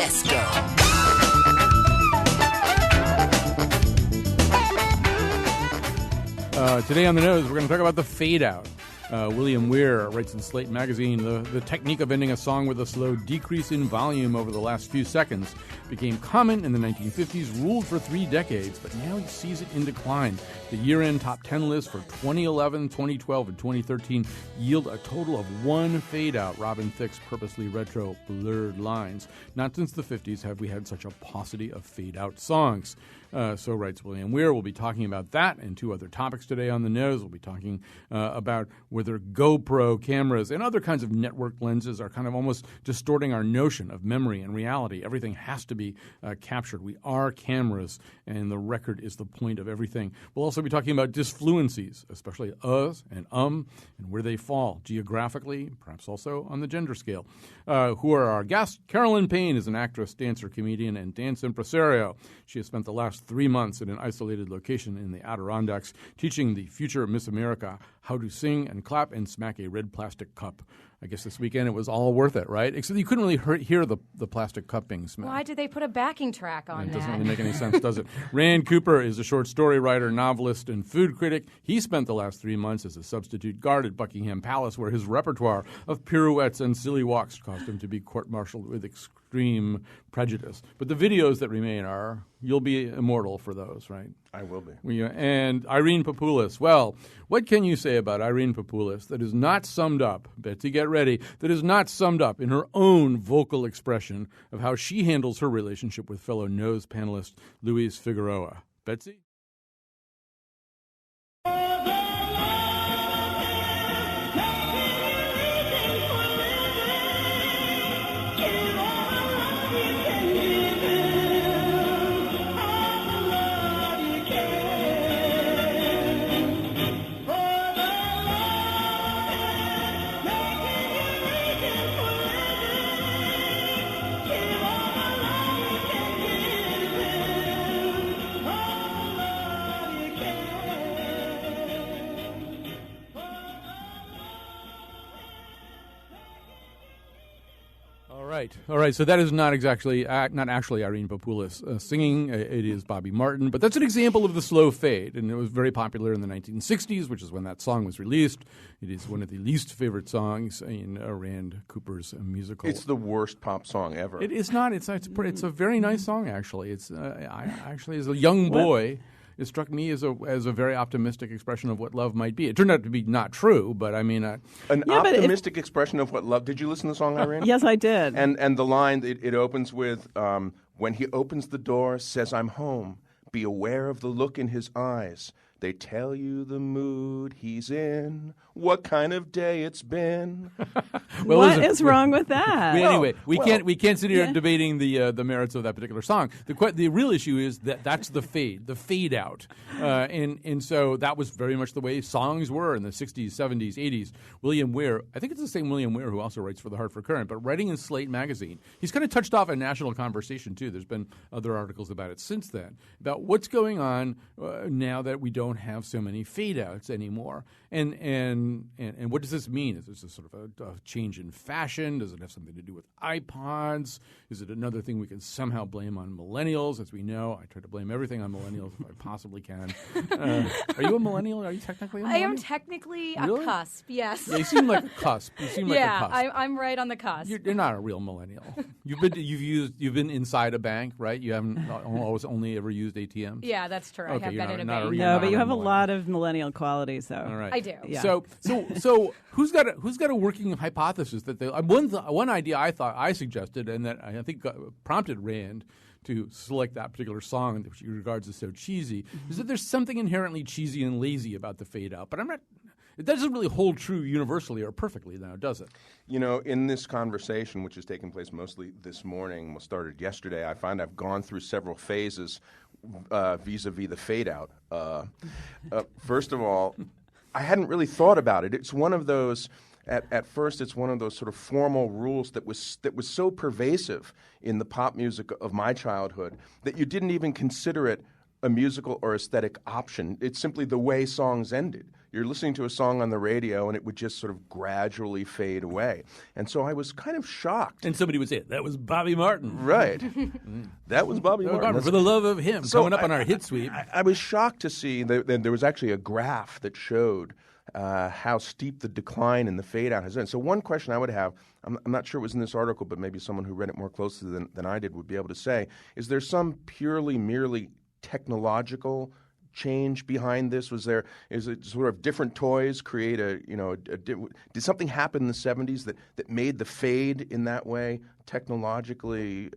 Let's go. Today on the Nose, we're going to talk about the fade out. William Weir writes in Slate magazine, the technique of ending a song with a slow decrease in volume over the last few seconds became common in the 1950s, ruled for 3 decades, but now he sees it in decline. The year-end top 10 list for 2011, 2012, and 2013 yield a total of 1 fade-out. Robin Thicke's purposely retro blurred lines. Not since the 50s have we had such a paucity of fade-out songs. So writes William Weir. We'll be talking about that and 2 other topics today on the Nose. We'll be talking about whether GoPro cameras and other kinds of network lenses are kind of almost distorting our notion of memory and reality. Everything has to be captured. We are cameras, and the record is the point of everything. We'll also be talking about disfluencies, especially us and where they fall geographically, perhaps also on the gender scale. Who are our guests? Carolyn Payne is an actress, dancer, comedian, and dance impresario. She has spent the last 3 months in an isolated location in the Adirondacks, teaching the future Miss America how to sing and clap and smack a red plastic cup. I guess this weekend it was all worth it, right? Except you couldn't really hear the plastic cup being smacked. Why did they put a backing track on that? It doesn't really make any sense, does it? Rand Cooper is a short story writer, novelist, and food critic. He spent the last 3 months as a substitute guard at Buckingham Palace, where his repertoire of pirouettes and silly walks caused him to be court-martialed with extreme prejudice. But the videos that remain are, you'll be immortal for those, right? I will be. And Irene Papoulis. Well, what can you say about Irene Papoulis that is not summed up, Betsy, get ready, that is not summed up in her own vocal expression of how she handles her relationship with fellow Nose panelist Luis Figueroa? Betsy? All right. So that is not actually Irene Papoulis singing. It is Bobby Martin. But that's an example of the slow fade, and it was very popular in the 1960s, which is when that song was released. It is one of the least favorite songs in Rand Cooper's musical. It's the worst pop song ever. It is not. It's a very nice song, actually. It's actually, as a young boy, it struck me as a very optimistic expression of what love might be. It turned out to be not true, but I mean... optimistic expression of what love... Did you listen to the song, Irene? Yes, I did. And the line, it opens with, when he opens the door, says, I'm home. Be aware of the look in his eyes. They tell you the mood he's in, what kind of day it's been. Well, what is wrong with that? Anyway, we can't sit here debating the merits of that particular song. The real issue is that's the fade out, and so that was very much the way songs were in the 60s, 70s, 80s. William Weir, I think it's the same William Weir who also writes for the Hartford Courant, but writing in Slate magazine, he's kind of touched off a national conversation too. There's been other articles about it since then, about what's going on now that we don't have so many fade outs anymore, and what does this mean? Is this a sort of a change in fashion? Does it have something to do with iPods? Is it another thing we can somehow blame on millennials? As we know, I try to blame everything on millennials if I possibly can. Are you a millennial? Are you technically a millennial? I am technically really? A cusp, yes. Yeah, you seem like a cusp. You seem like a cusp. I'm right on the cusp. You're not a real millennial. You've been inside a bank, right? You haven't only ever used ATMs? Yeah, that's true. Okay, I have been in a bank. No, but you have a lot of millennial qualities, though. All right. I do. Yeah. So who's got a working hypothesis that one idea I suggested, and that I think prompted Rand to select that particular song, which he regards as so cheesy, is that there's something inherently cheesy and lazy about the fade out. But it doesn't really hold true universally or perfectly now, does it? You know, in this conversation, which has taken place mostly this morning, started yesterday, I find I've gone through several phases vis-a-vis the fade out. First of all, I hadn't really thought about it. It's one of those. At first, it's one of those sort of formal rules that was so pervasive in the pop music of my childhood that you didn't even consider it a musical or aesthetic option. It's simply the way songs ended. You're listening to a song on the radio, and it would just sort of gradually fade away. And so I was kind of shocked. And somebody would say, that was Bobby Martin. Right. That was Bobby Martin. For the love of him, coming up on our hit sweep. I was shocked to see that there was actually a graph that showed how steep the decline in the fade-out has been. So one question I would have, I'm not sure it was in this article, but maybe someone who read it more closely than I did would be able to say, is there some merely technological change behind this? Is it sort of different toys create did something happen in the 70s that made the fade in that way technologically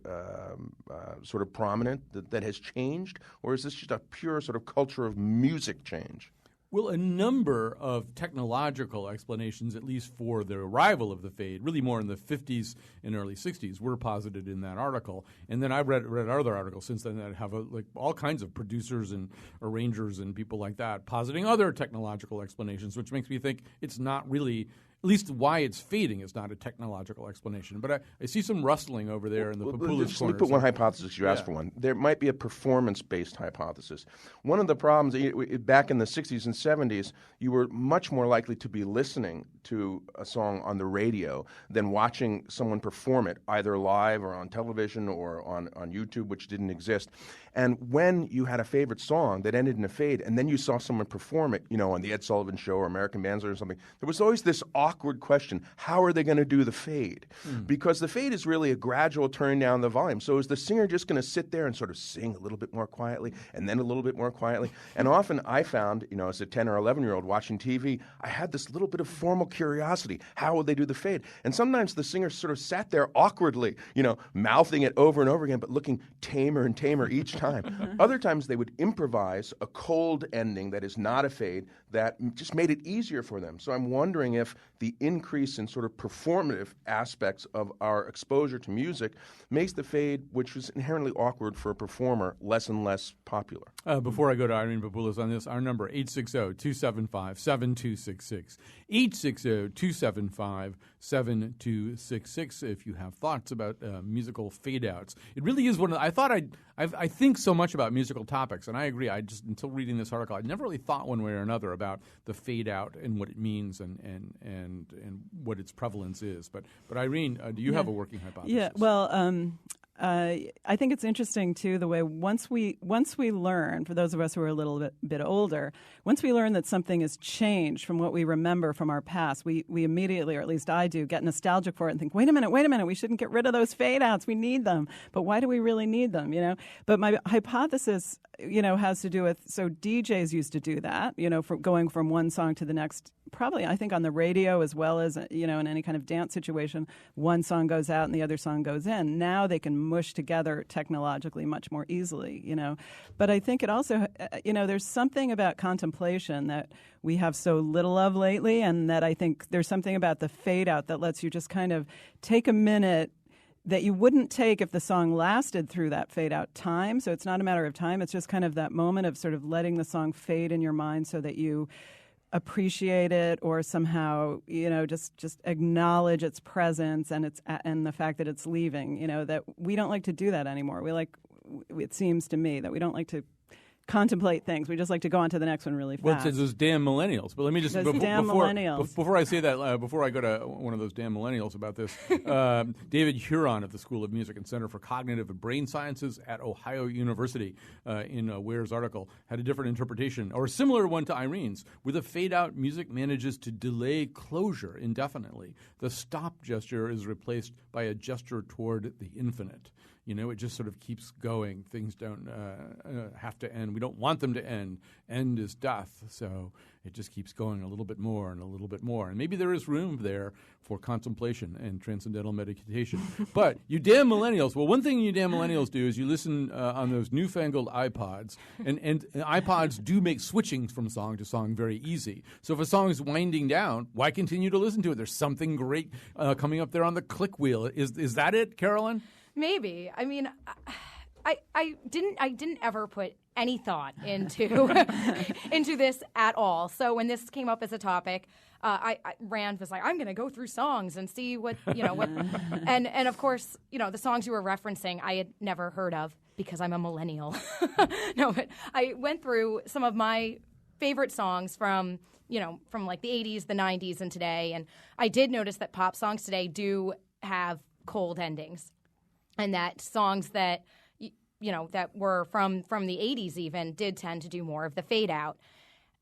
sort of prominent that has changed? Or is this just a pure sort of culture of music change? Well, a number of technological explanations, at least for the arrival of the fade, really more in the 50s and early 60s, were posited in that article. And then I've read other articles since then that have all kinds of producers and arrangers and people like that positing other technological explanations, which makes me think it's not really, at least why it's fading is not a technological explanation. But I see some rustling over there in the populist corner. Let me put one hypothesis. You asked for one. There might be a performance-based hypothesis. One of the problems, back in the 60s and 70s, you were much more likely to be listening to a song on the radio than watching someone perform it, either live or on television or on YouTube, which didn't exist. And when you had a favorite song that ended in a fade, and then you saw someone perform it, on the Ed Sullivan Show or American Bandstand or something, there was always this awkward question: how are they going to do the fade? Because the fade is really a gradual turning down the volume. So is the singer just going to sit there and sort of sing a little bit more quietly and then a little bit more quietly? And often I found, as a 10 or 11-year-old watching TV, I had this little bit of formal curiosity. How would they do the fade? And sometimes the singer sort of sat there awkwardly, mouthing it over and over again, but looking tamer and tamer each time. Other times they would improvise a cold ending that is not a fade that just made it easier for them. So I'm wondering if the increase in sort of performative aspects of our exposure to music makes the fade, which was inherently awkward for a performer, less and less popular. Before I go to Irene Papoulis on this, our number 860-275-7266. 860-275-7266 if you have thoughts about musical fade-outs. It really is one of the, I think so much about musical topics, and I agree. Until reading this article, I never really thought one way or another about the fade-out and what it means and what its prevalence is. But Irene, do you have a working hypothesis? Yeah, well, I think it's interesting too the way once we learn, for those of us who are a little bit older, once we learn that something has changed from what we remember from our past, we immediately, or at least I do, get nostalgic for it and think, wait a minute, we shouldn't get rid of those fade outs. We need them, but why do we really need them? But my hypothesis, has to do with, so DJs used to do that, from going from one song to the next. Probably, I think, on the radio as well as, in any kind of dance situation, one song goes out and the other song goes in. Now they can mush together technologically much more easily, But I think it also, there's something about contemplation that we have so little of lately, and that I think there's something about the fade out that lets you just kind of take a minute that you wouldn't take if the song lasted through that fade-out time. So it's not a matter of time. It's just kind of that moment of sort of letting the song fade in your mind so that you appreciate it or somehow, just acknowledge its presence and the fact that it's leaving, that we don't like to do that anymore. It seems to me that we don't like to contemplate things. We just like to go on to the next one really fast. Well, it's those damn millennials. But let me just millennials. Before I say that, before I go to one of those damn millennials about this, David Huron of the School of Music and Center for Cognitive and Brain Sciences at Ohio University, in Ware's article, had a different interpretation, or a similar one to Irene's. With a fade-out, music manages to delay closure indefinitely. The stop gesture is replaced by a gesture toward the infinite. It just sort of keeps going. Things don't have to end. We don't want them to end. End is death. So it just keeps going a little bit more and a little bit more. And maybe there is room there for contemplation and transcendental meditation. But you damn millennials, well, one thing you damn millennials do is you listen on those newfangled iPods. And iPods do make switching from song to song very easy. So if a song is winding down, why continue to listen to it? There's something great coming up there on the click wheel. Is that it, Carolyn? Maybe. I mean, I didn't ever put any thought into into this at all. So when this came up as a topic, Rand was like, I'm going to go through songs and see what, and of course, the songs you were referencing, I had never heard of because I'm a millennial. No, but I went through some of my favorite songs from like the 80s, the 90s, and today. And I did notice that pop songs today do have cold endings, and that songs that that were from the 80s even did tend to do more of the fade out.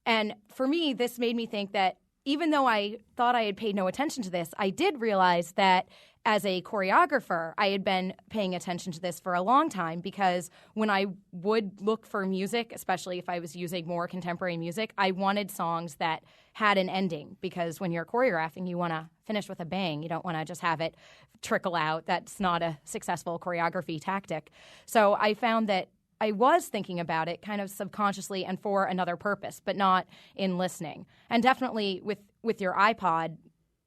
And for me, this made me think that even though I thought I had paid no attention to this, I did realize that as a choreographer, I had been paying attention to this for a long time, because when I would look for music, especially if I was using more contemporary music, I wanted songs that had an ending, because when you're choreographing, you want to finish with a bang. You don't want to just have it trickle out. That's not a successful choreography tactic. So I found that I was thinking about it kind of subconsciously and for another purpose, but not in listening. And definitely with your iPod,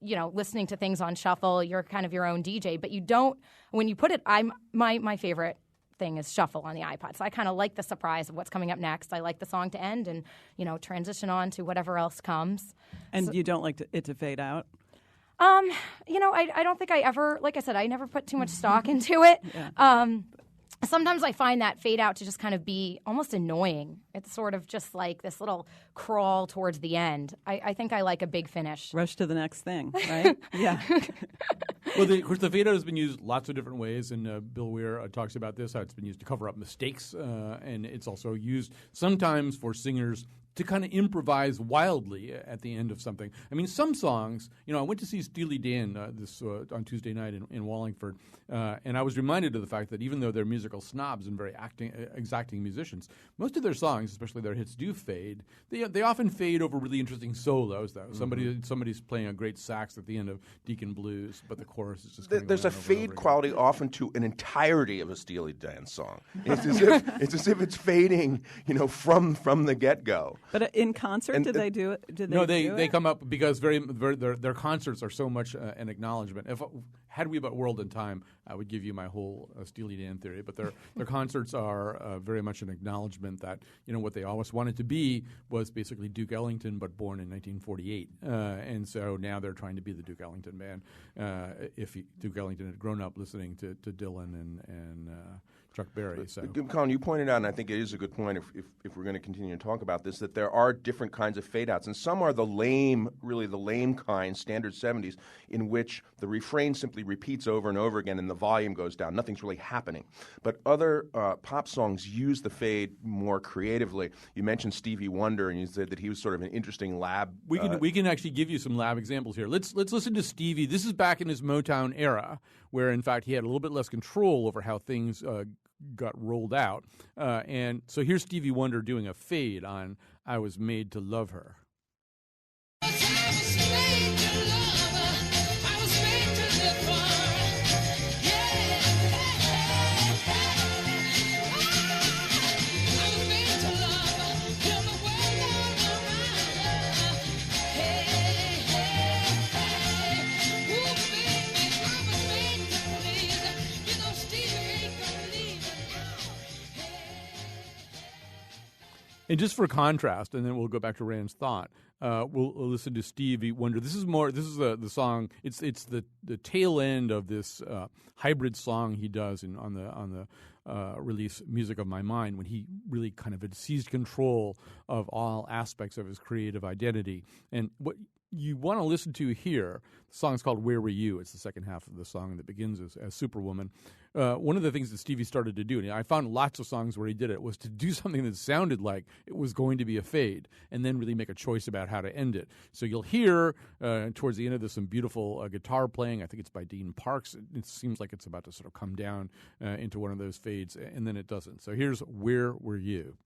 listening to things on shuffle, you're kind of your own DJ, but you don't, when you put it, my favorite thing is shuffle on the iPod. So I kind of like the surprise of what's coming up next. I like the song to end and, transition on to whatever else comes. And you don't like it to fade out? I don't think I ever, like I said, I never put too much stock into it. Yeah. Sometimes I find that fade out to just kind of be almost annoying. It's sort of just like this little crawl towards the end. I think I like a big finish. Rush to the next thing, right? Yeah. Well, of course, the fade out has been used lots of different ways, and Bill Weir talks about this, how it's been used to cover up mistakes, and it's also used sometimes for singers to kind of improvise wildly at the end of something. I mean, some songs, I went to see Steely Dan on Tuesday night in Wallingford, and I was reminded of the fact that even though they're musical snobs and very exacting musicians, most of their songs, especially their hits, do fade. They often fade over really interesting solos, though. Mm-hmm. Somebody's playing a great sax at the end of Deacon Blues, but the chorus is just there's a fade quality often to an entirety of a Steely Dan song. It's as if it's fading, from the get-go. But in concert, did they do it? No, they come up because their concerts are so much an acknowledgement. Had we but World and Time, I would give you my whole Steely Dan theory. But their concerts are very much an acknowledgement that what they always wanted to be was basically Duke Ellington, but born in 1948. And so now they're trying to be the Duke Ellington band. If Duke Ellington had grown up listening to Dylan and Chuck Berry. So, Colin, you pointed out, and I think it is a good point if we're going to continue to talk about this, that there are different kinds of fade-outs, and some are the lame kind, standard 70s, in which the refrain simply repeats over and over again and the volume goes down. Nothing's really happening. But other pop songs use the fade more creatively. You mentioned Stevie Wonder, and you said that he was sort of an interesting lab. We can actually give you some lab examples here. Let's listen to Stevie. This is back in his Motown era, where in fact he had a little bit less control over how things got rolled out. And so here's Stevie Wonder doing a fade on I Was Made to Love Her. And just for contrast, and then we'll go back to Rand's thought. We'll listen to Stevie Wonder. This is the song. It's the tail end of this hybrid song he does on the release Music of My Mind, when he really kind of had seized control of all aspects of his creative identity. And what you want to listen to here, the song's called Where Were You? It's the second half of the song that begins as Superwoman. One of the things that Stevie started to do, and I found lots of songs where he did it, was to do something that sounded like it was going to be a fade and then really make a choice about how to end it. So you'll hear towards the end of this some beautiful guitar playing. I think it's by Dean Parks. It seems like it's about to sort of come down into one of those fades, and then it doesn't. So here's Where Were You?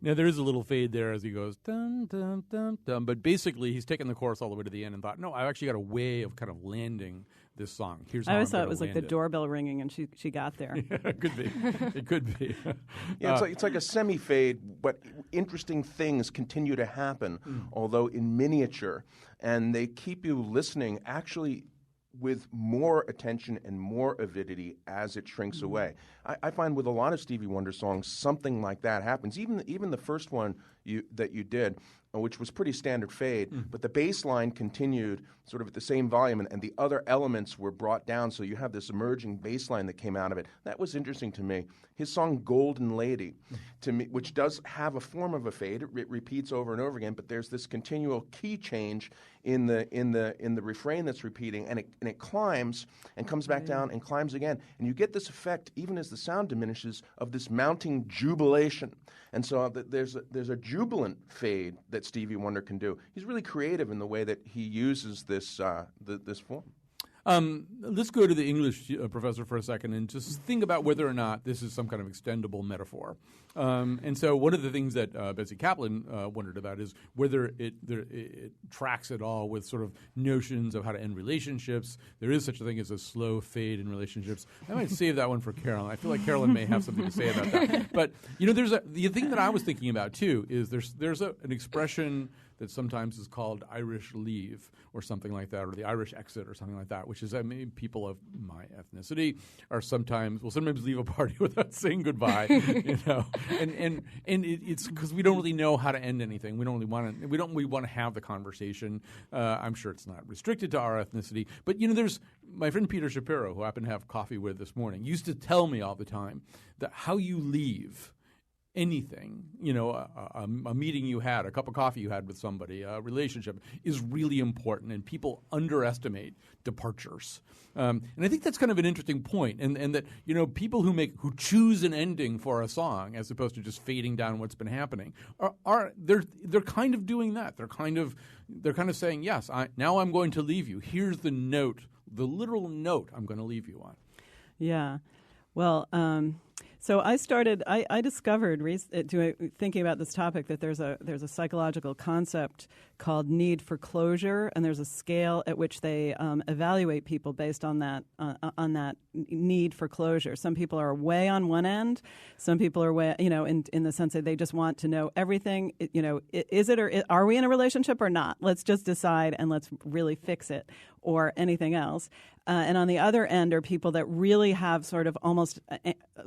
Now, there is a little fade there as he goes, dum, dum, dum, dum. But basically, he's taken the chorus all the way to the end and thought, no, I've actually got a way of kind of landing this song. Here's how I always I'm thought it was like the land it. doorbell ringing and she got there. It could be. It could be. Yeah, it's like a semi-fade, but interesting things continue to happen, although in miniature, and they keep you listening actually with more attention and more avidity as it shrinks away. I find with a lot of Stevie Wonder songs, something like that happens. Even the first one that you did, which was pretty standard fade, but the bass line continued sort of at the same volume, and the other elements were brought down, so you have this emerging bass line that came out of it. That was interesting to me. His song Golden Lady, to me, which does have a form of a fade, it repeats over and over again, but there's this continual key change in the refrain that's repeating, and it climbs and comes back down and climbs again, and you get this effect, even as the sound diminishes, of this mounting jubilation. And so there's a jubilant fade that Stevie Wonder can do. He's really creative in the way that he uses this form. Let's go to the English professor for a second and just think about whether or not this is some kind of extendable metaphor. And so one of the things that Betsy Kaplan wondered about is whether it tracks at all with sort of notions of how to end relationships. There is such a thing as a slow fade in relationships. I might save that one for Carolyn. I feel like Carolyn may have something to say about that. But the thing that I was thinking about too is there's an expression that sometimes is called Irish leave or something like that, or the Irish exit or something like that, which is people of my ethnicity will sometimes leave a party without saying goodbye, and it's because we don't really know how to end anything. We don't really want to have the conversation. I'm sure it's not restricted to our ethnicity, but there's my friend Peter Shapiro, who I happened to have coffee with this morning, used to tell me all the time that how you leave anything, a meeting you had, a cup of coffee you had with somebody, a relationship is really important, and people underestimate departures. And I think that's kind of an interesting point, and that people who choose an ending for a song as opposed to just fading down what's been happening they're kind of doing that. They're kind of saying, yes, now I'm going to leave you. Here's the note, the literal note I'm going to leave you on. Yeah. Well, so I discovered thinking about this topic that there's a psychological concept called need for closure, and there's a scale at which they evaluate people based on that need for closure. Some people are way on one end. Some people are way, in the sense that they just want to know everything. Is it or are we in a relationship or not? Let's just decide and let's really fix it, or anything else. And on the other end are people that really have sort of almost,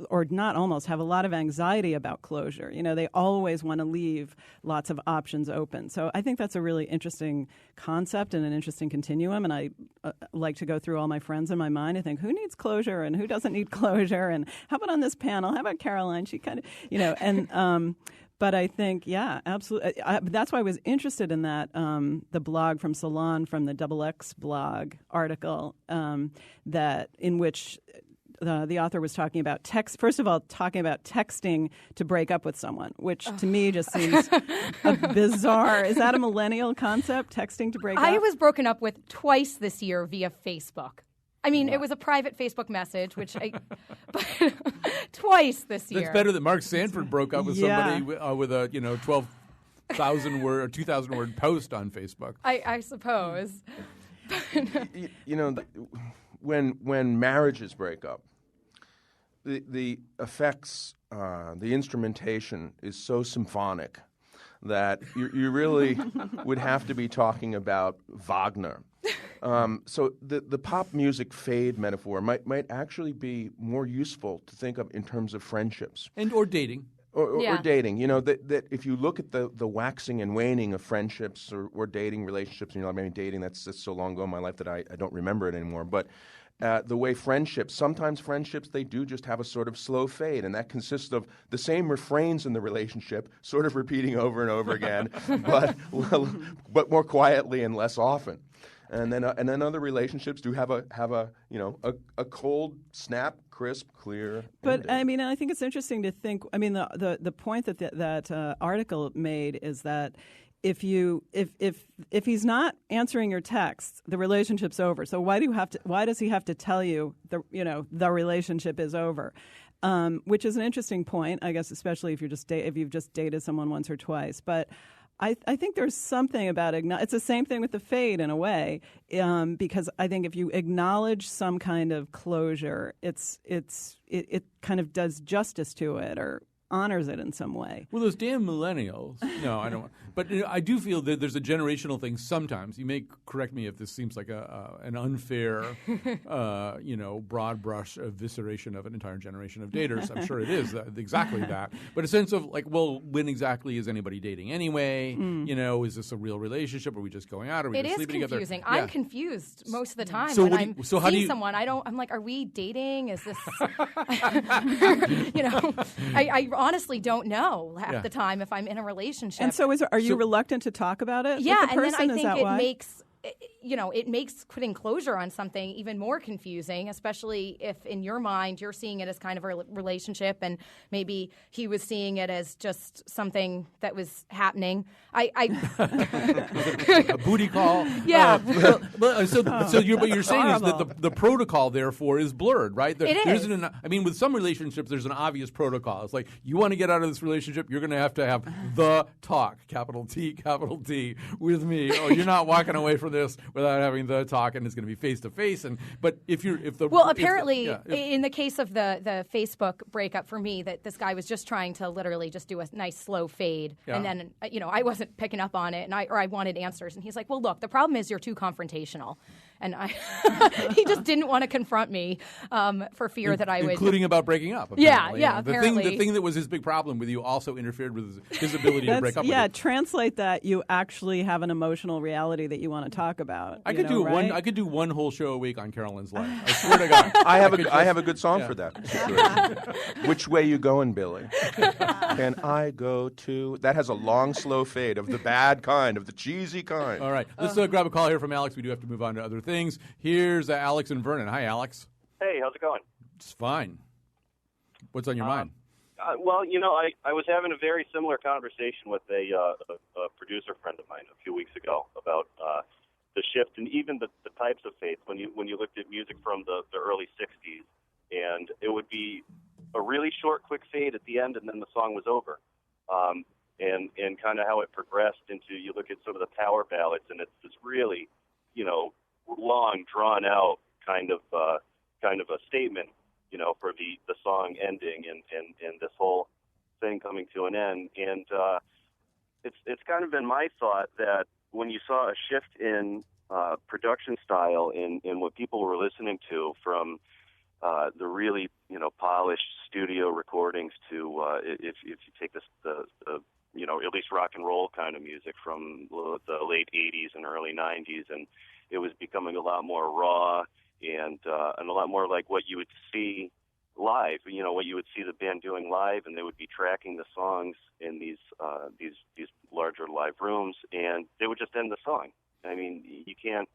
or not almost, have a lot of anxiety about closure. They always want to leave lots of options open. So I think that's a really interesting concept and an interesting continuum. And I like to go through all my friends in my mind and think, who needs closure and who doesn't need closure? And how about on this panel? How about Caroline? She kind of, and... But I think, yeah, absolutely. That's why I was interested in that, the blog from Salon, from the XX blog article, that in which the author was talking about talking about texting to break up with someone, which to me just seems bizarre. Is that a millennial concept, texting to break up? I was broken up with twice this year via Facebook. I mean, It was a private Facebook message, but twice this year. That's better than Mark Sanford broke up with somebody with a 12,000 word or 2,000 word post on Facebook. I suppose. When marriages break up, the effects, the instrumentation is so symphonic that you really would have to be talking about Wagner. So the pop music fade metaphor might actually be more useful to think of in terms of friendships. Or dating. Or dating. That if you look at the waxing and waning of friendships or dating relationships, maybe dating, that's so long ago in my life that I don't remember it anymore. But the way sometimes friendships, they do just have a sort of slow fade, and that consists of the same refrains in the relationship sort of repeating over and over again, but more quietly and less often. And then other relationships do have a cold, snap, crisp, clear. But ending. I think it's interesting to think. The point that article made is that if he's not answering your texts, the relationship's over. So why does he have to tell you the relationship is over? which is an interesting point, I guess, especially if if you've just dated someone once or twice. But I think there's something about it's the same thing with the fade in a way, because I think if you acknowledge some kind of closure, it kind of does justice to it or honors it in some way. Well, those damn millennials. No, I don't. But I do feel that there's a generational thing sometimes. You may correct me if this seems like an unfair, broad brush evisceration of an entire generation of daters. I'm sure it is exactly that. But a sense of like, well, when exactly is anybody dating anyway? Is this a real relationship? Are we just going out? Are we just sleeping together? It is confusing. I'm confused most of the time so when I'm seeing someone. I'm like, are we dating? Is this? I honestly don't know half the time if I'm in a relationship. And so are you reluctant to talk about it? Yeah, with the person? and then I think it makes it makes putting closure on something even more confusing, especially if in your mind you're seeing it as kind of a relationship and maybe he was seeing it as just something that was happening. A booty call. Yeah. What you're saying is that the protocol therefore is blurred, right? It is. With some relationships there's an obvious protocol. It's like you want to get out of this relationship, you're going to have the talk, capital T, capital T, with me. Oh, you're not walking away from this without having the talk, and it's going to be face to face. And apparently in the case of the Facebook breakup for me, that this guy was just trying to literally just do a nice slow fade, and then I wasn't picking up on it, and I wanted answers, and he's like, well, look, the problem is you're too confrontational, and he just didn't want to confront me for fear that I would, including about breaking up. Apparently. Yeah. Apparently, the thing that was his big problem with you also interfered with his ability to break up. Yeah, with you. Translate that. You actually have an emotional reality that you want to talk about. I could do one whole show a week on Carolyn's life. I swear to God. I have a good song for that. Which way you going, Billy? Can I go to? That has a long, slow fade of the bad kind, of the cheesy kind. All right, let's grab a call here from Alex. We do have to move on to other things. Here's Alex and Vernon. Hi, Alex. Hey, how's it going? It's fine. What's on your mind? I was having a very similar conversation with a producer friend of mine a few weeks ago about the shift and even the types of fades. When you looked at music from the early 60s, and it would be a really short, quick fade at the end, and then the song was over. And kind of how it progressed into, you look at some of the power ballads, and it's this really, long, drawn out kind of a statement, for the song ending and this whole thing coming to an end. And it's kind of been my thought that when you saw a shift in production style in what people were listening to, from the really polished studio recordings to if you take the at least rock and roll kind of music from the late 80s and early 90s, and it was becoming a lot more raw and a lot more like what you would see live, what you would see the band doing live, and they would be tracking the songs in these larger live rooms, and they would just end the song. I mean, you can't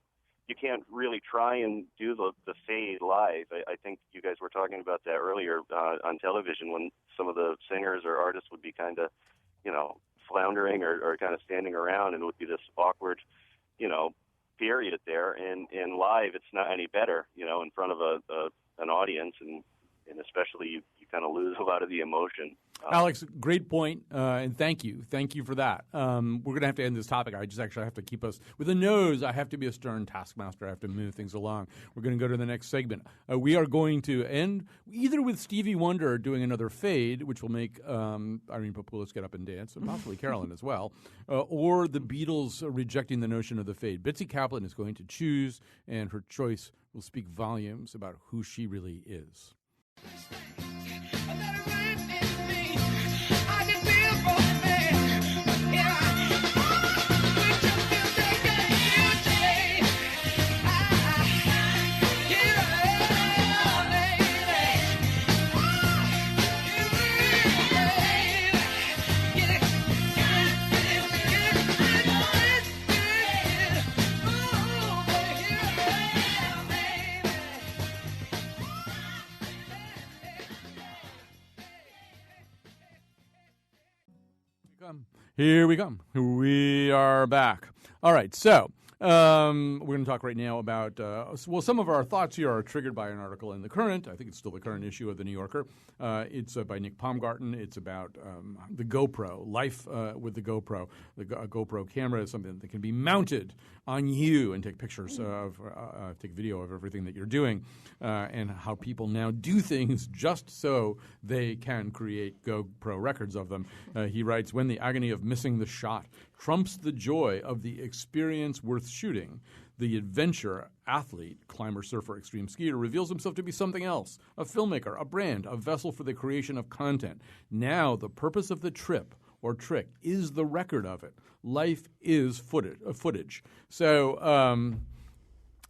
really try and do the fade live. I think you guys were talking about that earlier on television, when some of the singers or artists would be kind of, floundering or kind of standing around, and it would be this awkward, period there. And live, it's not any better, in front of an audience, and especially you kind of lose a lot of the emotion. Alex, great point, and thank you for that. We're going to have to end this topic. I have to keep us with a nose. I have to be a stern taskmaster. I have to move things along. We're going to go to the next segment. We are going to end either with Stevie Wonder doing another fade, which will make Irene Popoulos get up and dance, and possibly Carolyn as well, or the Beatles rejecting the notion of the fade. Betsy Kaplan is going to choose, and her choice will speak volumes about who she really is. Here we come. We are back. All right, so We're going to talk right now about, some of our thoughts here are triggered by an article in The Current. I think it's still the current issue of The New Yorker. It's by Nick Baumgarten. It's about the GoPro, life with the GoPro. The GoPro camera is something that can be mounted on you and take pictures take video of everything that you're doing, and how people now do things just so they can create GoPro records of them. He writes, when the agony of missing the shot trumps the joy of the experience worth shooting, the adventure, athlete, climber, surfer, extreme skier reveals himself to be something else, a filmmaker, a brand, a vessel for the creation of content. Now the purpose of the trip or trick is the record of it. Life is footage. So,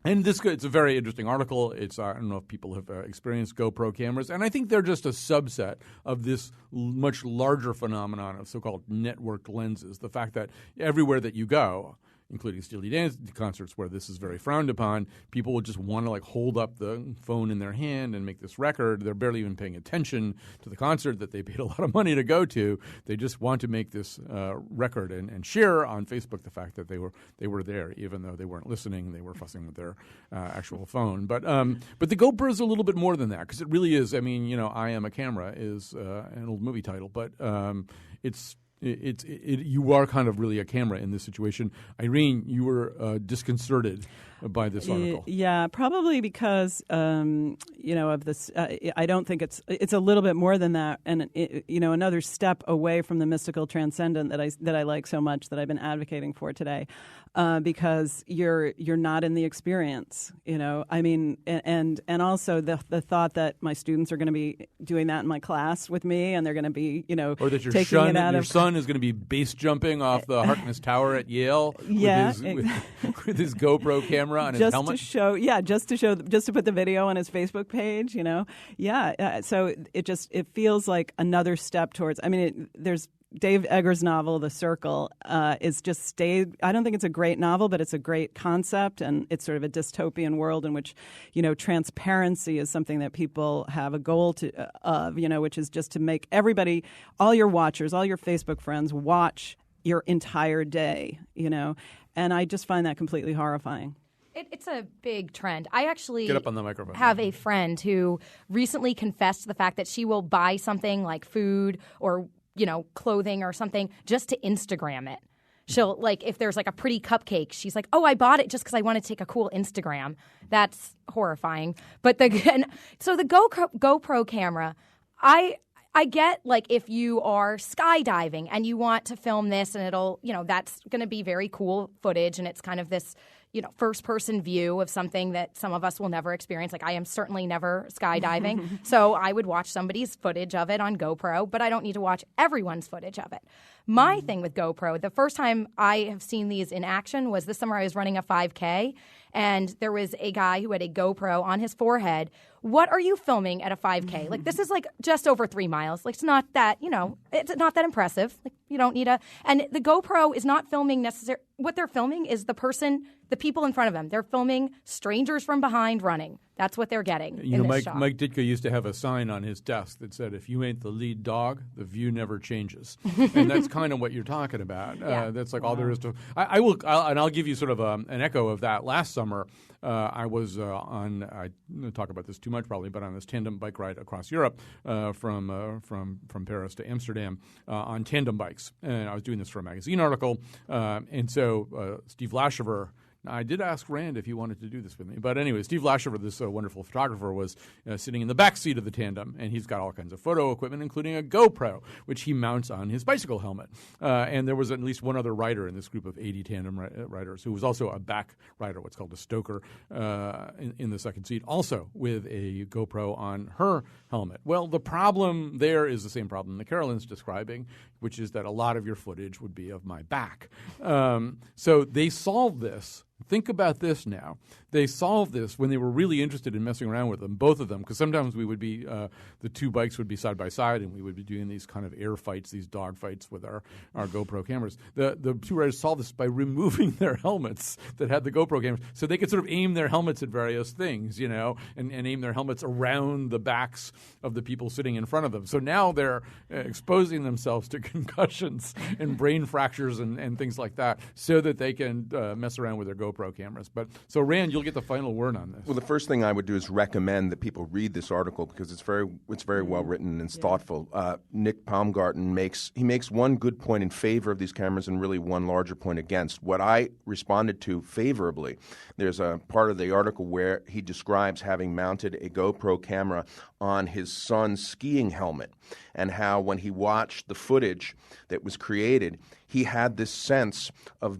and it's a very interesting article. It's I don't know if people have experienced GoPro cameras, and I think they're just a subset of this much larger phenomenon of so-called networked lenses. The fact that everywhere that you go, including Steely Dan concerts where this is very frowned upon, people will just want to hold up the phone in their hand and make this record. They're barely even paying attention to the concert that they paid a lot of money to go to. They just want to make this record and share on Facebook the fact that they were there, even though they weren't listening. They were fussing with their actual phone. But the GoPro is a little bit more than that, because it really is. I mean, I Am a Camera is an old movie title, but you are kind of really a camera in this situation. Irene, you were disconcerted by this article. Yeah, probably because of this. I don't think it's a little bit more than that, and another step away from the mystical transcendent that I like so much, that I've been advocating for today, because you're not in the experience. I mean, and also the thought that my students are going to be doing that in my class with me, and they're going to be or that your taking son is going to be base jumping off the Harkness Tower at Yale with his GoPro camera on his helmet. Just to put the video on his Facebook page, so it feels like another step towards. I mean, there's Dave Eggers' novel, The Circle, is just stayed. I don't think it's a great novel, but it's a great concept, and it's sort of a dystopian world in which, transparency is something that people have a goal of, which is just to make everybody, all your watchers, all your Facebook friends, watch your entire day, and I just find that completely horrifying. It's a big trend. I actually Get up on the microphone. Have a friend who recently confessed to the fact that she will buy something like food or clothing or something just to Instagram it. She'll, if there's a pretty cupcake, she's like, oh, I bought it just because I want to take a cool Instagram. That's horrifying. But the GoPro camera, I get, if you are skydiving and you want to film this and it'll, that's going to be very cool footage, and it's kind of this, first-person view of something that some of us will never experience. I am certainly never skydiving, so I would watch somebody's footage of it on GoPro, but I don't need to watch everyone's footage of it. My thing with GoPro, the first time I have seen these in action was this summer. I was running a 5K, and there was a guy who had a GoPro on his forehead. What are you filming at a 5K? This is just over 3 miles. It's not that, it's not that impressive. You don't need and the GoPro is not filming necessarily. What they're filming is the people in front of them. They're filming strangers from behind running. That's what they're getting in this shot. Mike Ditka used to have a sign on his desk that said, if you ain't the lead dog, the view never changes. And that's kind of what you're talking about. Yeah. That's all there is to I'll give you sort of an echo of that. Last summer, I was I don't talk about this too much probably, but on this tandem bike ride across Europe from Paris to Amsterdam on tandem bikes. And I was doing this for a magazine article. And so Steve Lashover, I did ask Rand if he wanted to do this with me. But anyway, Steve Lashover, this wonderful photographer, was sitting in the back seat of the tandem, and he's got all kinds of photo equipment, including a GoPro, which he mounts on his bicycle helmet. And there was at least one other rider in this group of 80 tandem riders who was also a back rider, what's called a stoker, in the second seat, also with a GoPro on her helmet. Well, the problem there is the same problem that Carolyn's describing, which is that a lot of your footage would be of my back. So they solved this. Think about this now. They solved this when they were really interested in messing around with them, both of them, because sometimes we would be the two bikes would be side by side, and we would be doing these kind of air fights, these dog fights with our GoPro cameras. The two riders solved this by removing their helmets that had the GoPro cameras, so they could sort of aim their helmets at various things, and aim their helmets around the backs of the people sitting in front of them. So now they're exposing themselves to concussions and brain fractures and things like that, so that they can mess around with their GoPro cameras. But so, Rand, you'll get the final word on this. Well, the first thing I would do is recommend that people read this article because it's very well written and it's thoughtful. Nick Baumgarten makes one good point in favor of these cameras and really one larger point against. What I responded to favorably, there's a part of the article where he describes having mounted a GoPro camera on his son's skiing helmet and how when he watched the footage that was created, he had this sense of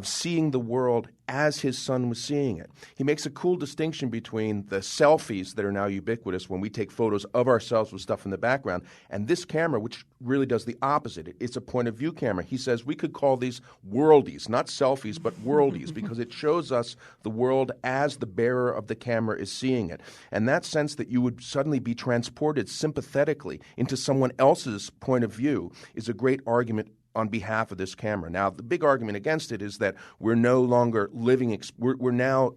seeing the world as his son was seeing it. He makes a cool distinction between the selfies that are now ubiquitous when we take photos of ourselves with stuff in the background and this camera, which really does the opposite. It's a point of view camera. He says we could call these worldies, not selfies, but worldies, because it shows us the world as the bearer of the camera is seeing it. And that sense that you would suddenly be transported sympathetically into someone else's point of view is a great argument on behalf of this camera. Now, the big argument against it is that we're no longer we're now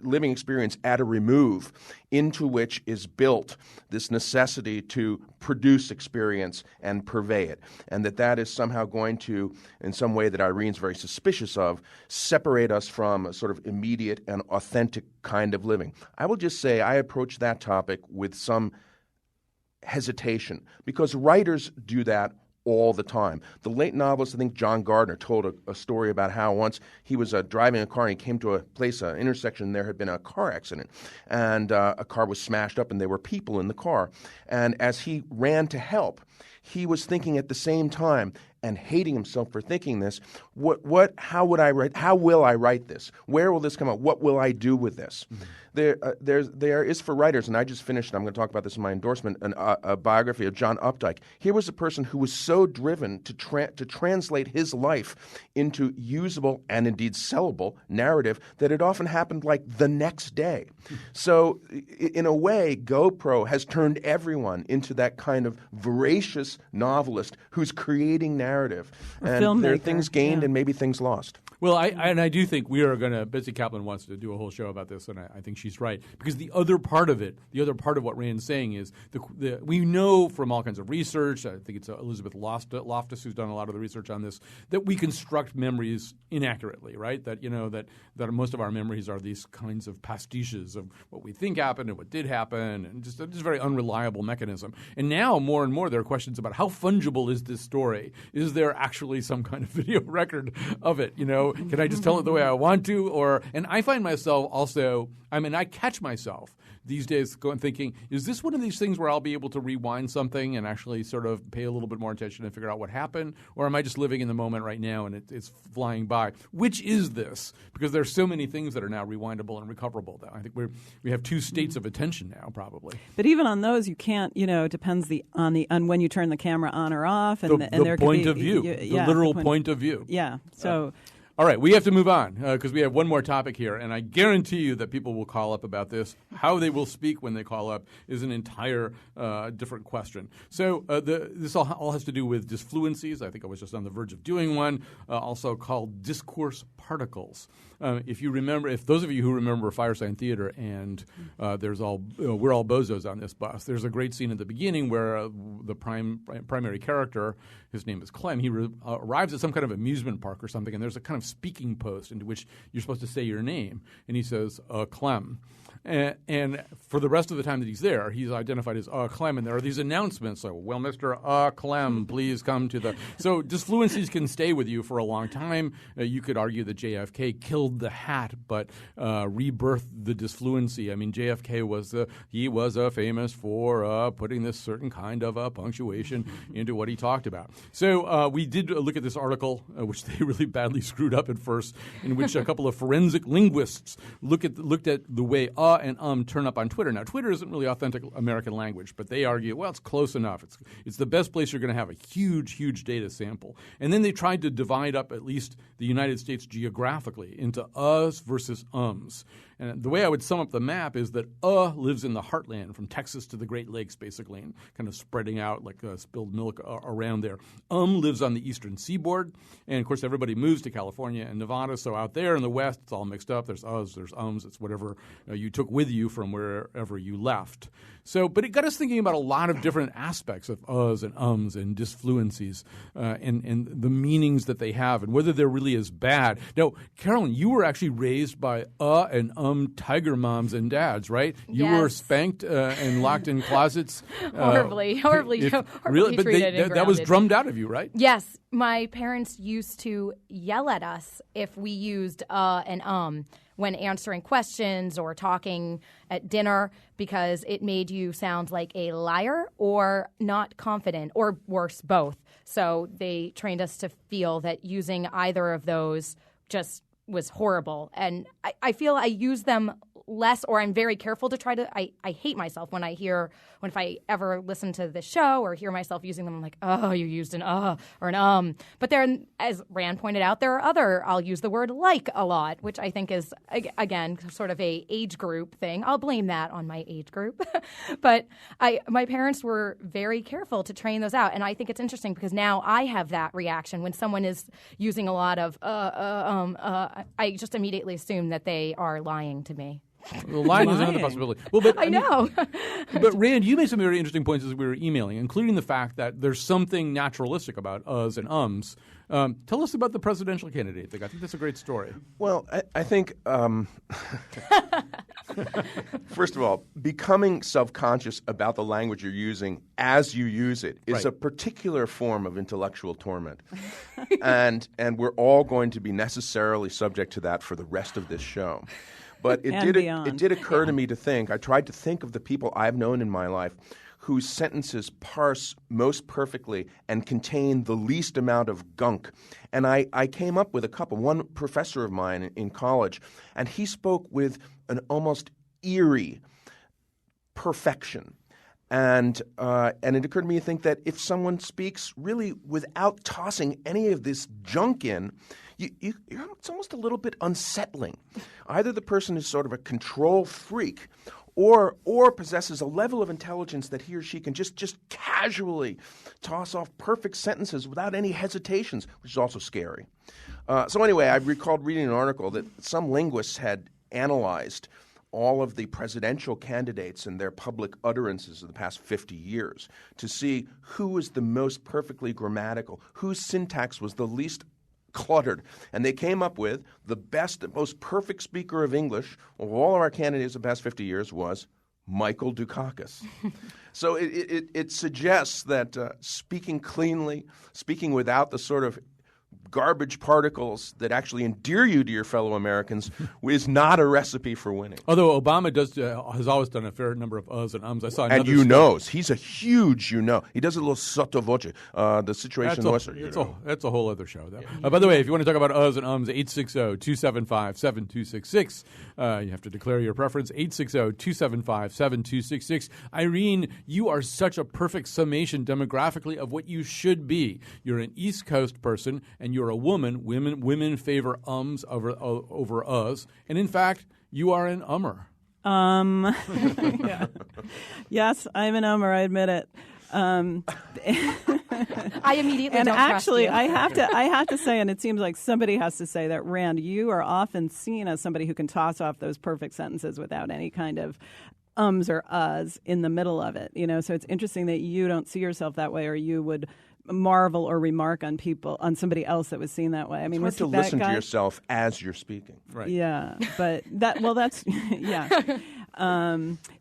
living experience at a remove into which is built this necessity to produce experience and purvey it, and that is somehow going to, in some way that Irene's very suspicious of, separate us from a sort of immediate and authentic kind of living. I will just say I approach that topic with some hesitation because writers do that all the time. The late novelist, I think John Gardner, told a story about how once he was driving a car and he came to a place, an intersection, and there had been a car accident. And a car was smashed up and there were people in the car. And as he ran to help, he was thinking at the same time and hating himself for thinking this, how will I write this? Where will this come out? What will I do with this? Mm-hmm. There is for writers, and I just finished, I'm going to talk about this in my endorsement, a biography of John Updike. Here was a person who was so driven to translate his life into usable and indeed sellable narrative that it often happened like the next day. So in a way, GoPro has turned everyone into that kind of voracious novelist who's creating narrative. And there are things gained and maybe things lost. Well, I do think we are going to, Betsy Kaplan wants to do a whole show about this, and I think she's right. Because the other part of what Rand's saying is, we know from all kinds of research, I think it's Elizabeth Loftus who's done a lot of the research on this, that we construct memories inaccurately, right? That most of our memories are these kinds of pastiches of what we think happened and what did happen, and just a very unreliable mechanism. And now, more and more, there are questions about how fungible is this story? Is there actually some kind of video record of it, Can I just tell it the way I want to? And I find myself also, I catch myself these days thinking, is this one of these things where I'll be able to rewind something and actually sort of pay a little bit more attention and figure out what happened? Or am I just living in the moment right now and it's flying by? Which is this? Because there's so many things that are now rewindable and recoverable. I think we have two states of attention now, probably. But even on those, you can't, it depends on when you turn the camera on or off. And there point could of view, the literal point of view. Yeah, so... All right, we have to move on because we have one more topic here, and I guarantee you that people will call up about this. How they will speak when they call up is an entire different question. So this all has to do with disfluencies. I think I was just on the verge of doing one, also called discourse particles. If those of you who remember Firesign Theater and we're all bozos on this bus, there's a great scene at the beginning where the primary character, his name is Clem, he arrives at some kind of amusement park or something, and there's a kind of speaking post into which you're supposed to say your name, and he says, Clem. And for the rest of the time that he's there, he's identified as Clem, and there are these announcements. So, well, Mr. Clem, please come to the... So disfluencies can stay with you for a long time. You could argue that JFK killed the hat, but rebirthed the disfluency. I mean, JFK was famous for putting this certain kind of punctuation into what he talked about. So we did look at this article, which they really badly screwed up at first, in which a couple of forensic linguists looked at the way and turn up on Twitter. Now, Twitter isn't really authentic American language, but they argue, well, it's close enough. It's the best place you're going to have a huge, huge data sample. And then they tried to divide up at least the United States geographically into us versus ums. And the way I would sum up the map is that lives in the heartland from Texas to the Great Lakes, basically, and kind of spreading out like spilled milk around there. Lives on the eastern seaboard. And, of course, everybody moves to California and Nevada. So out there in the west, it's all mixed up. There's us, there's ums. It's whatever you took with you from wherever you left. So, but it got us thinking about a lot of different aspects of uhs and ums and disfluencies and the meanings that they have and whether they're really as bad. Now, Carolyn, you were actually raised by and tiger moms and dads, right? You were spanked and locked in closets. Horribly really, but treated and that was grounded. drummed out of you, right? Yes, my parents used to yell at us if we used and when answering questions or talking at dinner because it made you sound like a liar or not confident or worse, both. So they trained us to feel that using either of those just was horrible. And I feel I use them less, or I'm very careful to try to. I hate myself when if I ever listen to this show or hear myself using them, I'm like, oh, you used an or an But then, as Rand pointed out, there are I'll use the word like a lot, which I think is, again, sort of a age group thing. I'll blame that on my age group. But my parents were very careful to train those out. And I think it's interesting because now I have that reaction when someone is using a lot of I just immediately assume that they are lying to me. The lying is another possibility. Well, but I know. But Rand, you made some very interesting points as we were emailing, including the fact that there's something naturalistic about uhs and ums. Tell us about the presidential candidate thing. I think that's a great story. Well, I think, first of all, becoming self-conscious about the language you're using as you use it is a particular form of intellectual torment. and we're all going to be necessarily subject to that for the rest of this show. But it did occur to me to think, I tried to think of the people I've known in my life whose sentences parse most perfectly and contain the least amount of gunk. And I came up with a couple. One professor of mine in college, and he spoke with an almost eerie perfection. And it occurred to me to think that if someone speaks really without tossing any of this junk in, it's almost a little bit unsettling. Either the person is sort of a control freak or possesses a level of intelligence that he or she can just casually toss off perfect sentences without any hesitations, which is also scary. So anyway, I recalled reading an article that some linguists had analyzed all of the presidential candidates and their public utterances of the past 50 years to see who was the most perfectly grammatical, whose syntax was the least cluttered. And they came up with the best and most perfect speaker of English of all of our candidates of the past 50 years was Michael Dukakis. So it suggests that speaking cleanly, speaking without the sort of garbage particles that actually endear you to your fellow Americans is not a recipe for winning. Although Obama has always done a fair number of uhs and ums. I saw another and knows. He's a huge He does a little sotto voce. The situation in the West. That's a whole other show, though. By the way, if you want to talk about uhs and ums, 860-275-7266. You have to declare your preference. 860-275-7266. Irene, you are such a perfect summation demographically of what you should be. You're an East Coast person, and you're a woman. Women favor ums over uhs. And in fact, you are an ummer. Yeah. Yes, I'm an ummer. I admit it. I immediately and don't actually, trust you. I have to say, and it seems like somebody has to say that, Rand, you are often seen as somebody who can toss off those perfect sentences without any kind of ums or uhs in the middle of it. So it's interesting that you don't see yourself that way, or you would marvel or remark on somebody else that was seen that way. I mean, it's hard to listen to yourself as you're speaking. Right. Yeah, but that's yeah.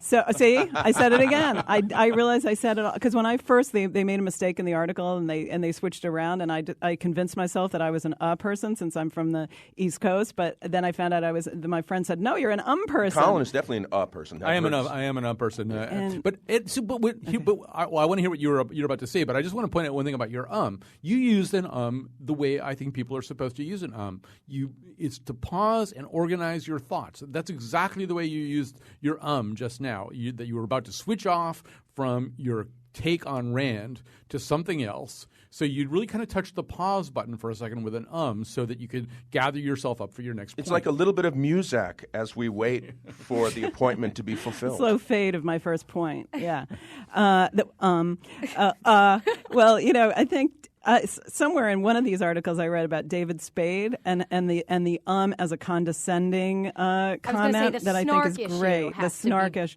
So see, I said it again. I realized I said it because when I first they made a mistake in the article and they switched around, and I convinced myself that I was an person since I'm from the East Coast, but then I found out my friend said, no, you're an person. Colin is definitely an person. I am an person. I want to hear what you're about to say, but I just want to point out one thing about your You used an the way I think people are supposed to use an It's to pause and organize your thoughts. That's exactly the way you used your just now, that you were about to switch off from your take on Rand to something else. So you'd really kind of touch the pause button for a second with an so that you could gather yourself up for your next point. It's like a little bit of Muzak as we wait for the appointment to be fulfilled. Slow fade of my first point, yeah. Well, I think Somewhere in one of these articles I read about David Spade and the as a condescending comment that I think is great. The snarkish.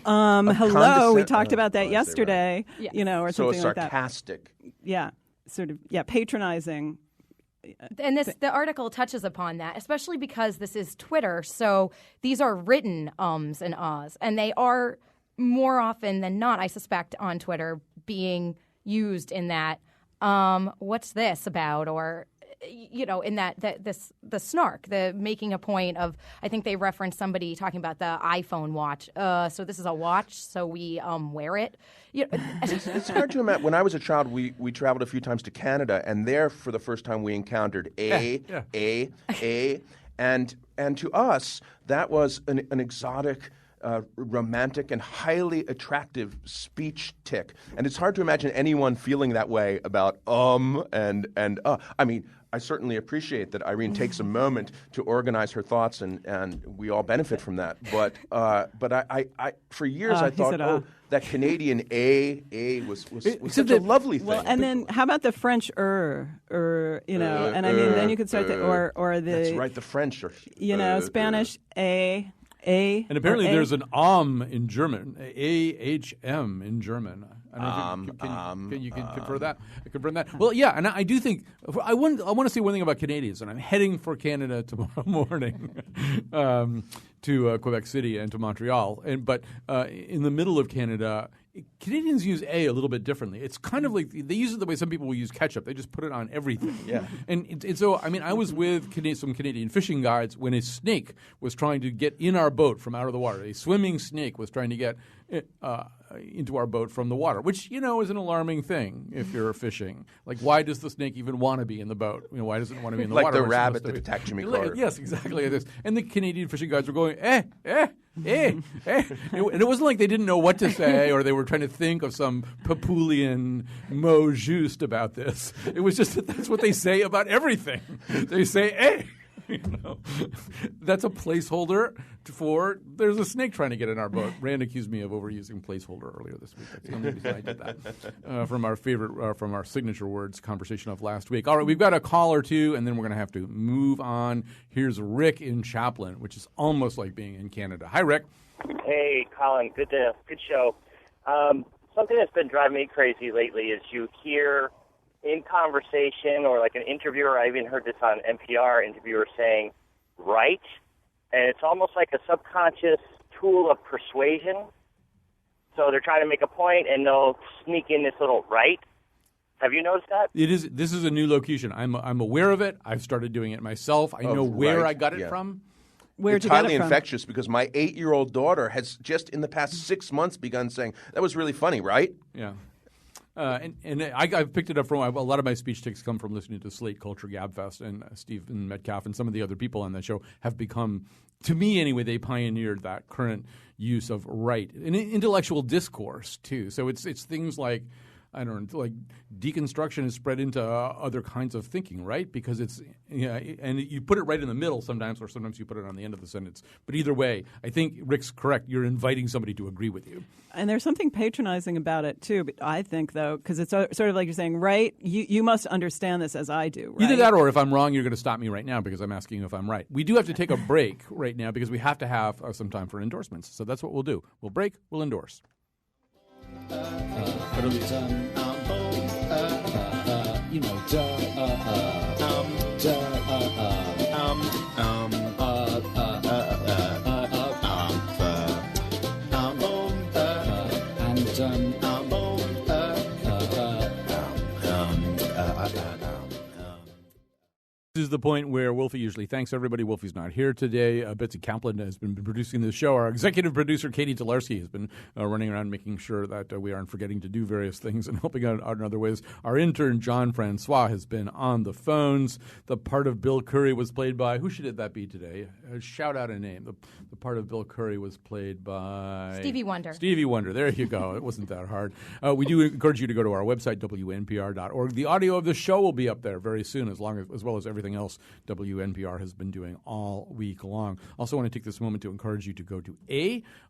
Hello, we talked about that yesterday. Right. Yes. Or so something like that. Sarcastic. Yeah, sort of. Yeah, patronizing. And the article touches upon that, especially because this is Twitter. So these are written ums and ahs, and they are more often than not, I suspect, on Twitter being used in that. What's this about? Or, in the snark, the making a point of, I think they referenced somebody talking about the iPhone watch. So this is a watch, so we wear it. It's hard to imagine. When I was a child, we traveled a few times to Canada, and there, for the first time, we encountered a, and to us, that was an exotic, romantic and highly attractive speech tick. And it's hard to imagine anyone feeling that way about and I mean, I certainly appreciate that Irene takes a moment to organize her thoughts, and we all benefit from that. But I for years I thought, that Canadian a was such a lovely thing. Well, and then how about the French and I mean, then you could start or the that's right, the French Spanish a. And apparently there's an in German, ahm in German. I don't know can you confirm that? Well, yeah, and I do think I want to say one thing about Canadians, and I'm heading for Canada tomorrow morning to Quebec City and to Montreal. But in the middle of Canada, Canadians use a little bit differently. It's kind of like they use it the way some people will use ketchup. They just put it on everything. Yeah. And so, I mean, I was with some Canadian fishing guides when a snake was trying to get in our boat from out of the water. A swimming snake was trying to get into our boat from the water, which, is an alarming thing if you're fishing. Like, why does the snake even want to be in the boat? Why does it want to be in the water? Like the rabbit that attacked Jimmy Carter. Yes, exactly like this. And the Canadian fishing guides were going, And it wasn't like they didn't know what to say or they were trying to think of some Papulian mot juste about this. It was just that that's what they say about everything. They say, That's a placeholder for there's a snake trying to get in our boat. Rand accused me of overusing placeholder earlier this week. That's the only reason I did that. From our signature words conversation of last week. All right, we've got a call or two, and then we're going to have to move on. Here's Rick in Chaplin, which is almost like being in Canada. Hi, Rick. Hey, Colin. Good show. Something that's been driving me crazy lately is you hear in conversation or like an interviewer, I even heard this on NPR, interviewer saying, right? And it's almost like a subconscious tool of persuasion. So they're trying to make a point and they'll sneak in this little right. Have you noticed that? This is a new locution. I'm aware of it. I've started doing it myself. I know where I got it from. Where'd it's highly infectious because my 8-year-old daughter has just in the past 6 months begun saying, that was really funny, right? Yeah. And I've picked it up from a lot of my speech tics come from listening to Slate Culture Gabfest, and Stephen Metcalf and some of the other people on that show have become, to me anyway, they pioneered that current use of right and intellectual discourse too. So it's things like, I don't know, like deconstruction is spread into other kinds of thinking, right? Because it's and you put it right in the middle sometimes, or sometimes you put it on the end of the sentence. But either way, I think Rick's correct. You're inviting somebody to agree with you. And there's something patronizing about it too. But I think though, because it's sort of like you're saying, right? You must understand this as I do. Right? Either that, or if I'm wrong, you're going to stop me right now because I'm asking you if I'm right. We do have to take a break right now because we have to have some time for endorsements. So that's what we'll do. We'll break. We'll endorse. This is the point where Wolfie usually thanks everybody. Wolfie's not here today. Betsy Kaplan has been producing this show. Our executive producer, Katie Tolarski, has been running around making sure that we aren't forgetting to do various things and helping out in other ways. Our intern, John Francois, has been on the phones. The part of Bill Curry was played by, who should that be today? Shout out a name. The part of Bill Curry was played by... Stevie Wonder. Stevie Wonder. There you go. It wasn't that hard. We do encourage you to go to our website, WNPR.org. The audio of the show will be up there very soon, as well as everything everything else WNPR has been doing all week long. Also want to take this moment to encourage you to go to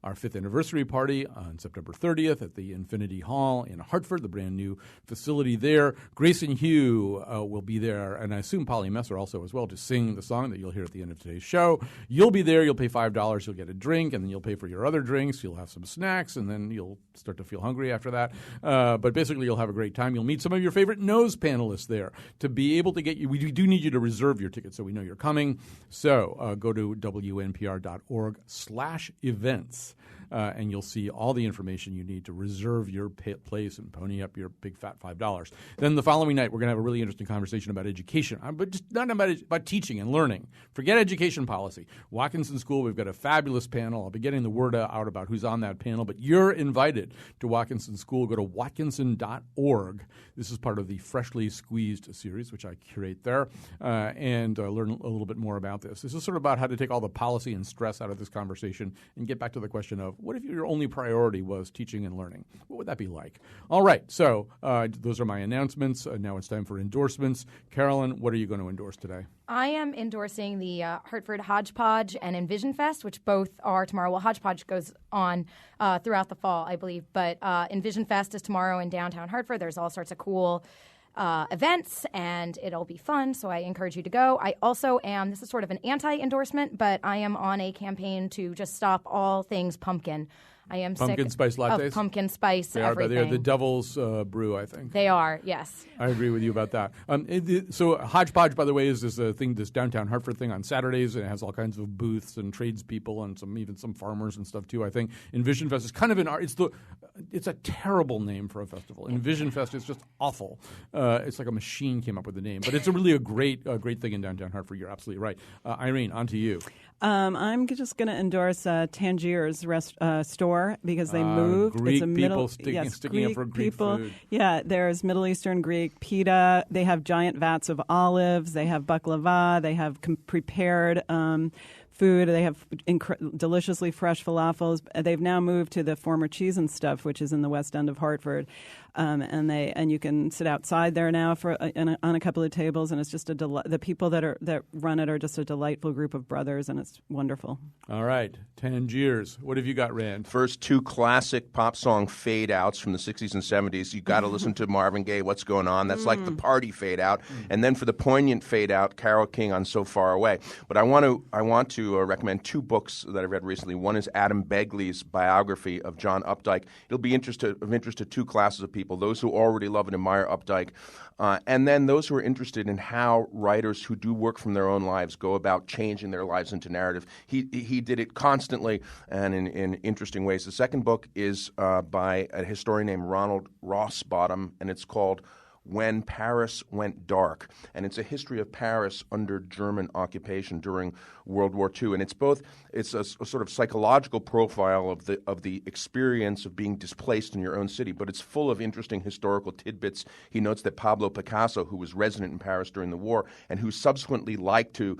our 5th anniversary party on September 30th at the Infinity Hall in Hartford, the brand new facility there. Grace and Hugh will be there, and I assume Polly Messer also as well, to sing the song that you'll hear at the end of today's show. You'll be there. You'll pay $5. You'll get a drink, and then you'll pay for your other drinks. You'll have some snacks, and then you'll start to feel hungry after that. But basically, you'll have a great time. You'll meet some of your favorite nose panelists there. To be able to get you, we do need you to reserve your ticket so we know you're coming. So go to WNPR.org/events. And you'll see all the information you need to reserve your place and pony up your big fat $5. Then the following night, we're going to have a really interesting conversation about education, but just not about teaching and learning. Forget education policy. Watkinson School, we've got a fabulous panel. I'll be getting the word out about who's on that panel, but you're invited to Watkinson School. Go to watkinson.org. This is part of the Freshly Squeezed series, which I curate there, and learn a little bit more about this. This is sort of about how to take all the policy and stress out of this conversation and get back to the question of, what if your only priority was teaching and learning? What would that be like? All right, so those are my announcements. Now it's time for endorsements. Carolyn, what are you going to endorse today? I am endorsing the Hartford Hodgepodge and Envision Fest, which both are tomorrow. Well, Hodgepodge goes on throughout the fall, I believe, but Envision Fest is tomorrow in downtown Hartford. There's all sorts of cool events, and it'll be fun, so I encourage you to go. I also am, this is sort of an anti-endorsement, but I am on a campaign to just stop all things pumpkin. I am pumpkin sick spice lattes? of pumpkin spice They everything. are the devil's brew, I think. They are, yes. I agree with you about that. So Hodgepodge, by the way, is this thing, this downtown Hartford thing on Saturdays, and it has all kinds of booths and tradespeople and even some farmers and stuff too. I think Envision Fest is kind of it's a terrible name for a festival. Envision Fest is just awful. It's like a machine came up with the name, but it's a great thing in downtown Hartford. You're absolutely right. Irene, on to you. I'm just going to endorse Tangier's store because they move. Greek it's a people sticking up for Greek people. food. Yeah, there's Middle Eastern Greek pita. They have giant vats of olives. They have baklava. They have prepared food. They have deliciously fresh falafels. They've now moved to the former Cheese and Stuff, which is in the west end of Hartford. And you can sit outside there now on a couple of tables, and it's just the people that run it are just a delightful group of brothers, and it's wonderful. All right, Tangiers. What have you got, Rand? First, two classic pop song fade outs from the 60s and 70s. You got to listen to Marvin Gaye, What's Going On? That's like the party fade out. And then for the poignant fade out, Carole King on So Far Away. But I want to recommend two books that I read recently. One is Adam Begley's biography of John Updike. It'll be of interest to two classes of people, those who already love and admire Updike, and then those who are interested in how writers who do work from their own lives go about changing their lives into narrative. He did it constantly and in interesting ways. The second book is by a historian named Ronald Rossbottom, and it's called When Paris Went Dark, and it's a history of Paris under German occupation during World War II. And it's a sort of psychological profile of the experience of being displaced in your own city, but it's full of interesting historical tidbits. He notes that Pablo Picasso, who was resident in Paris during the war and who subsequently liked to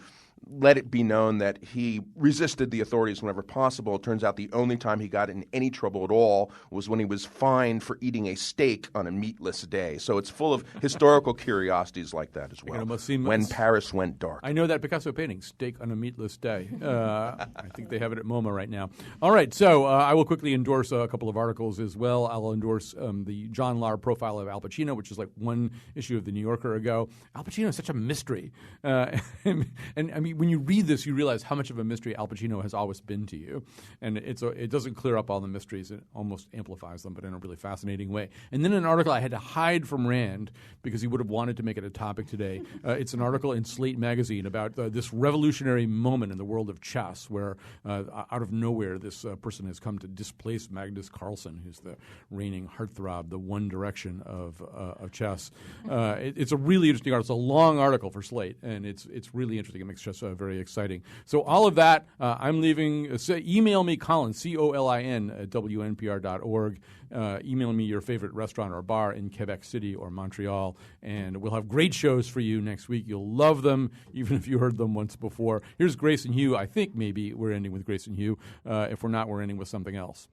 let it be known that he resisted the authorities whenever possible. It turns out the only time he got in any trouble at all was when he was fined for eating a steak on a meatless day. So it's full of historical curiosities like that as well. When Paris Went Dark. I know that Picasso painting, Steak on a Meatless Day. I think they have it at MoMA right now. All right, so I will quickly endorse a couple of articles as well. I will endorse the John Lahr profile of Al Pacino, which is like one issue of The New Yorker ago. Al Pacino is such a mystery. And I mean, when you read this, you realize how much of a mystery Al Pacino has always been to you. And it doesn't clear up all the mysteries. It almost amplifies them, but in a really fascinating way. And then an article I had to hide from Rand because he would have wanted to make it a topic today. It's an article in Slate magazine about this revolutionary moment in the world of chess where out of nowhere this person has come to displace Magnus Carlsen, who's the reigning heartthrob, the One Direction of chess. It's a really interesting article. It's a long article for Slate, and it's really interesting. It makes chess very exciting. So all of that, I'm leaving. Email me, Colin, COLIN, at WNPR.org. Email me your favorite restaurant or bar in Quebec City or Montreal, and we'll have great shows for you next week. You'll love them, even if you heard them once before. Here's Grace and Hugh. I think maybe we're ending with Grace and Hugh. If we're not, we're ending with something else.